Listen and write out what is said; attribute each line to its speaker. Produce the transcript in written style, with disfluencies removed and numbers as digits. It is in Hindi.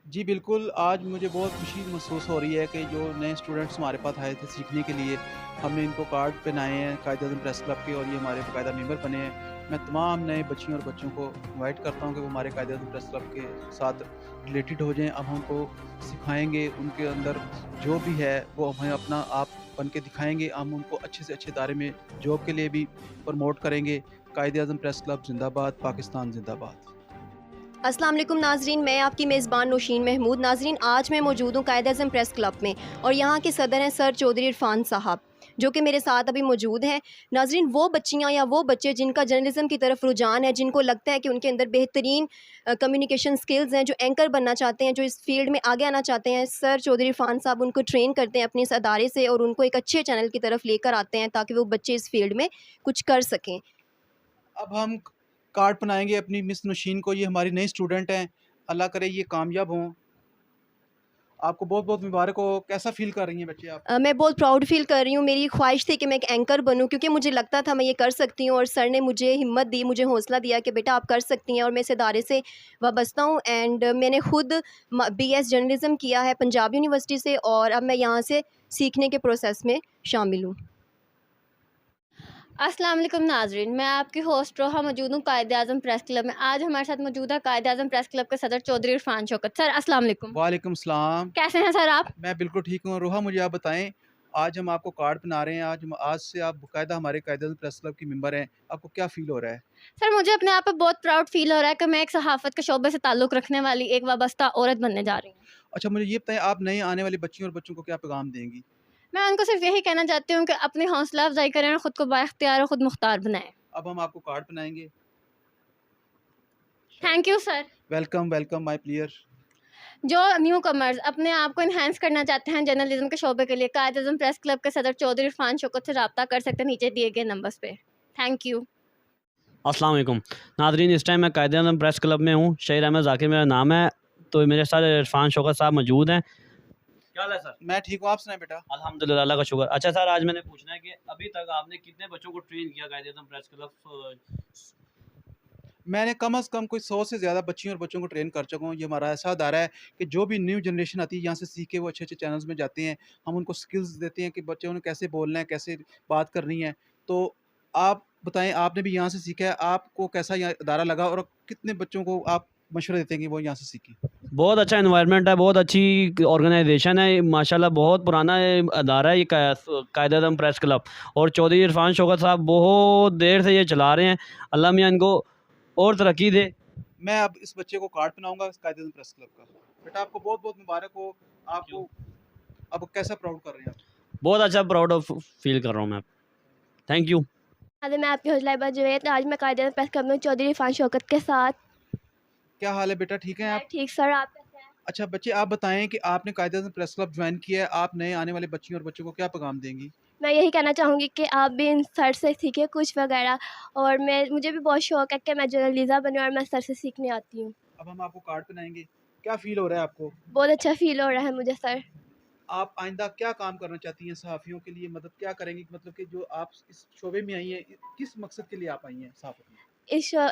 Speaker 1: जी बिल्कुल, आज मुझे बहुत खुशी महसूस हो रही है कि जो नए स्टूडेंट्स हमारे पास आए थे सीखने के लिए, हमने इनको कार्ड पहनाए हैं कायदे-आज़म प्रेस क्लब के और ये हमारे बाकायदा मेंबर बने हैं। मैं तमाम नए बच्चियों और बच्चों को इनवाइट करता हूँ कि वो हमारे कायदे-आज़म प्रेस क्लब के साथ रिलेटेड हो जाएँ। अब हम उनको सिखाएँगे, उनके अंदर जो भी है वो हमें अपना आप बन के दिखाएँगे। हम उनको अच्छे से अच्छे इदारे में जॉब के लिए भी प्रमोट करेंगे। कायदे-आज़म प्रेस क्लब ज़िंदाबाद, पाकिस्तान ज़िंदाबाद।
Speaker 2: अस्सलाम वालेकुम नाज़रीन, मैं आपकी मेज़बान नौशीन महमूद। नाज़रीन, आज मैं मौजूद हूँ कायद-ए-आज़म प्रेस क्लब में और यहाँ के सदर हैं सर चौधरी इरफ़ान साहब, जो कि मेरे साथ अभी मौजूद हैं। नाज़रीन, वो बच्चियाँ या वो बच्चे जिनका जर्नलिज़्म की तरफ रुझान है, जिनको लगता है कि उनके अंदर बेहतरीन कम्युनिकेशन स्किल्स हैं, जो एंकर बनना चाहते हैं, जो इस फ़ील्ड में आगे आना चाहते हैं, सर चौधरी इरफ़ान साहब उनको ट्रेन करते हैं अपने इस अदारे से और उनको एक अच्छे चैनल की तरफ लेकर आते हैं ताकि वो बच्चे इस फ़ील्ड में कुछ कर सकें।
Speaker 1: अब हम कार्ड बनाएँगे अपनी मिस नौशीन को, ये हमारी नई स्टूडेंट हैं। अल्लाह करे ये कामयाब हों। आपको बहुत-बहुत मुबारक हो। कैसा फ़ील कर रही हैं बच्चे आप?
Speaker 2: मैं बहुत प्राउड फ़ील कर रही हूँ। मेरी ख्वाहिश थी कि मैं एक एंकर बनूँ क्योंकि मुझे लगता था मैं ये कर सकती हूँ और सर ने मुझे हिम्मत दी, मुझे हौसला दिया कि बेटा आप कर सकती हैं और मैं इस इदारे से वाबस्ता हूँ एंड मैंने खुद बीएस जर्नलिज़्म किया है पंजाब यूनिवर्सिटी से और अब मैं यहाँ से सीखने के प्रोसेस में शामिल हूँ।
Speaker 3: अस्सलाम वालेकुम नाज़रीन, मैं आपकी होस्ट रोहा मौजूद हूँ कायद-ए-आज़म प्रेस क्लब में। आज हमारे साथ मौजूद है कायद-ए-आज़म प्रेस क्लब के सदर चौधरी इरफ़ान शौकत। सर अस्सलाम वालेकुम।
Speaker 1: वालेकुम सलाम।
Speaker 3: कैसे हैं सर आप?
Speaker 1: मैं बिल्कुल ठीक हूँ। रोहा मुझे आप बताएँ, आज हम आपको कार्ड बना रहे हैं, आज से आप बाकायदा हमारे कायदे प्रेस क्लब की मेंबर हैं। आपको क्या फ़ील हो रहा है?
Speaker 3: सर मुझे अपने आप पे बहुत प्राउड फ़ील हो रहा है कि मैं एक सहाफ़त के शोबे से ताल्लुक़ रखने वाली एक वाबस्ता औरत बनने जा रही हूँ।
Speaker 1: अच्छा मुझे ये बताएँ आप नए आने वाली बच्चियों और बच्चों को क्या पैगाम देंगी?
Speaker 3: मैं उनको सिर्फ़ यही कहना चाहती हूँ कि अपनी हौसला अफ़ज़ाई करें और ख़ुद को बाइख्तियार और ख़ुद मुख्तार बनाएँ।
Speaker 1: अब हम आपको कार्ड बनाएँगे।
Speaker 3: Thank you sir.
Speaker 1: Welcome, welcome my player.
Speaker 3: जो न्यू कमर्स अपने आप को एनहांस करना चाहते हैं जर्नलिज्म के शोबे के लिए कायद-ए-आज़म प्रेस क्लब के सदर चौधरी इरफान शौकत से रब्ता कर सकते हैं नीचे दिए गए नंबर्स पे। Thank you.
Speaker 4: अस्सलाम वालेकुम नाज़रीन, इस टाइम मैं कायद-ए-आज़म प्रेस क्लब में हूँ। शहीर अहमद ज़ाकिर मेरा नाम है। तो मेरे साथ इरफान शौकत साहब मौजूद हैं। क्या हाल है सर?
Speaker 1: मैं ठीक हूँ, आप सुनाएँ बेटा?
Speaker 4: अल्हम्दुलिल्लाह, अल्लाह का शुक्र। अच्छा सर, आज मैंने पूछना है कि अभी तक आपने कितने बच्चों को ट्रेन किया कायद-ए-आज़म प्रेस क्लब?
Speaker 1: मैंने कम से कम कोई 100 से ज़्यादा बच्चियों और बच्चों को ट्रेन कर चुका हूँ। ये हमारा ऐसा अदारा है कि जो भी न्यू जनरेशन आती है यहाँ से सीख के वो अच्छे-अच्छे चैनल्स में जाते हैं। हम उनको स्किल्स देते हैं कि बच्चों ने कैसे बोलना है, कैसे बात करनी है। तो आप बताएँ, आपने भी यहाँ से सीखा है, आपको कैसा ये अदारा लगा और कितने बच्चों को आप मशवरा देते हैं कि वो यहाँ से सीखें?
Speaker 4: बहुत अच्छा एनवायरनमेंट है, बहुत अच्छी ऑर्गेनाइजेशन है माशाल्लाह। बहुत पुराना ये अदारा है ये कायद-ए-आज़म प्रेस क्लब, और चौधरी इरफान शौकत साहब बहुत देर से ये चला रहे हैं। अल्लाह मियाँ इनको और तरक्की दे।
Speaker 1: मैं अब इस बच्चे को कार्ड पहनाऊँगा कायदे-आज़म प्रेस क्लब का। बेटा आपको बहुत-बहुत मुबारक हो।
Speaker 4: क्यों?
Speaker 1: आपको अब कैसा प्राउड कर रहे हैं आप?
Speaker 4: बहुत अच्छा प्राउड ऑफ फील कर रहा हूँ मैं। Thank you.
Speaker 5: आज मैं आपकी हौसला अफ़ज़ाई जुनैद। आज मैं कायदे प्रेस क्लब में चौधरी इरफान शौकत के साथ।
Speaker 1: क्या हाल है बेटा, ठीक हैं
Speaker 5: मैं
Speaker 1: आप?
Speaker 5: ठीक सर, आप कैसे हैं?
Speaker 1: अच्छा बच्चे आप बताएँ कि आपने कायदे-आज़म प्रेस क्लब जॉइन किया है, आप नए आने वाले बच्चियों और बच्चों को क्या पैगाम देंगी?
Speaker 5: मैं यही कहना चाहूँगी कि आप भी इन सर से सीखें कुछ वगैरह और मुझे भी बहुत शौक है कि मैं जर्नलिज़्म बनूँ और मैं सर से सीखने आती हूँ।
Speaker 1: अब हम आपको कार्ड पहनाएँगे। क्या फ़ील हो रहा है आपको?
Speaker 5: बहुत अच्छा फ़ील हो रहा है मुझे सर।
Speaker 1: आप आइंदा क्या काम करना चाहती हैं सहाफ़ियों के लिए? मदद क्या करेंगी? मतलब कि जो आप इस शोबे में आई हैं, किस मकसद के लिए आप आई हैं सहाफ़त में?
Speaker 5: इस शो